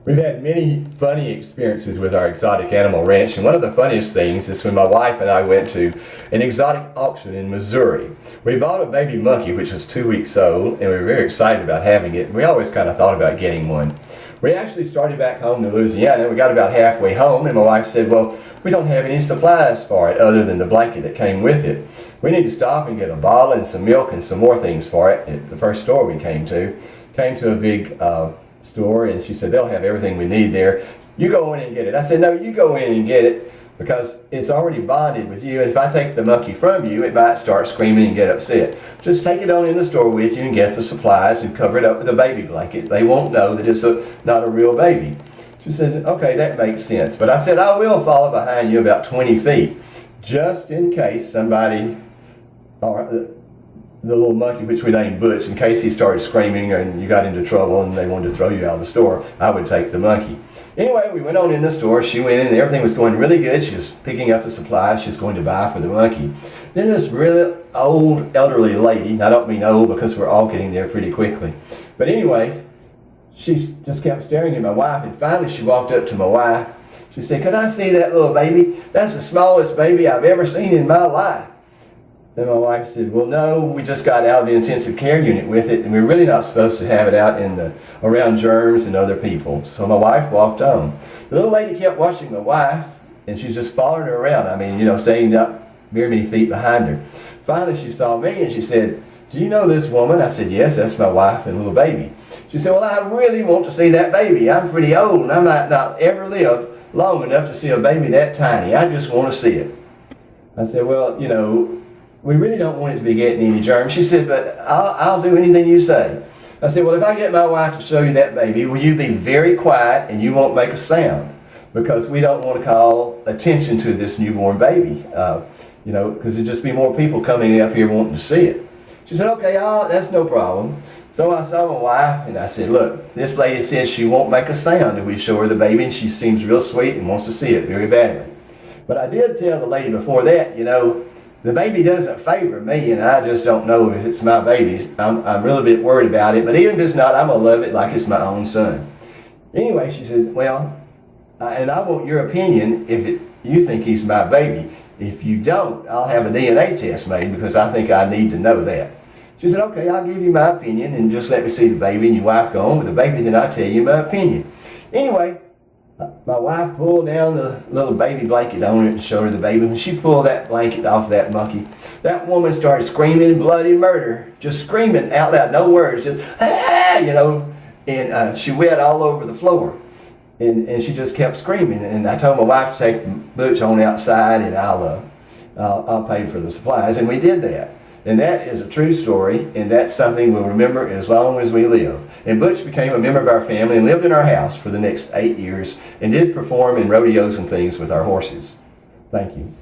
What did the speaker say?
We've had many funny experiences with our exotic animal ranch, and one of the funniest things is when my wife and I went to an exotic auction in Missouri. We bought a baby monkey which was 2 weeks old, and we were very excited about having it. We always kind of thought about getting one. We actually started back home to Louisiana. We got about halfway home, and my wife said, well, we don't have any supplies for it other than the blanket that came with it. We need to stop and get a bottle and some milk and some more things for it at the first store we came to. Came to a big store, and she said, they'll have everything we need there. You go in and get it. I said, no, you go in and get it because it's already bonded with you. And if I take the monkey from you, it might start screaming and get upset. Just take it on in the store with you and get the supplies and cover it up with a baby blanket. They won't know that it's not a real baby. She said, okay, that makes sense. But I said, I will follow behind you about 20 feet just in case somebody, or the little monkey, which we named Butch, in case he started screaming and you got into trouble and they wanted to throw you out of the store, I would take the monkey. Anyway, we went on in the store. She went in and everything was going really good. She was picking up the supplies she was going to buy for the monkey. Then this really old, elderly lady, and I don't mean old because we're all getting there pretty quickly, but anyway, she just kept staring at my wife, and finally she walked up to my wife. She said, could I see that little baby? That's the smallest baby I've ever seen in my life. Then my wife said, well, no, we just got out of the intensive care unit with it, and we're really not supposed to have it out around germs and other people. So my wife walked on. The little lady kept watching my wife, and she's just following her around. I mean, staying up very many feet behind her. Finally, she saw me, and she said, do you know this woman? I said, yes, that's my wife and little baby. She said, well, I really want to see that baby. I'm pretty old, and I might not ever live long enough to see a baby that tiny. I just want to see it. I said, well, we really don't want it to be getting any germs. She said, but I'll do anything you say. I said, well, if I get my wife to show you that baby, will you be very quiet and you won't make a sound? Because we don't want to call attention to this newborn baby, because there'd just be more people coming up here wanting to see it. She said, okay, that's no problem. So I saw my wife and I said, look, this lady says she won't make a sound if we show her the baby, and she seems real sweet and wants to see it very badly. But I did tell the lady before that, the baby doesn't favor me, and I just don't know if it's my baby. I'm really a bit worried about it, but even if it's not, I'm going to love it like it's my own son. Anyway, she said, well, and I want your opinion if you think he's my baby. If you don't, I'll have a DNA test made because I think I need to know that. She said, okay, I'll give you my opinion and just let me see the baby, and your wife go on with the baby, then I'll tell you my opinion. Anyway, my wife pulled down the little baby blanket on it and showed her the baby. When she pulled that blanket off that monkey, that woman started screaming bloody murder, just screaming out loud, no words, just and she wet all over the floor. And she just kept screaming. And I told my wife to take Butch on outside, and I'll pay for the supplies. And we did that. And that is a true story, and that's something we'll remember as long as we live. And Butch became a member of our family and lived in our house for the next 8 years and did perform in rodeos and things with our horses. Thank you.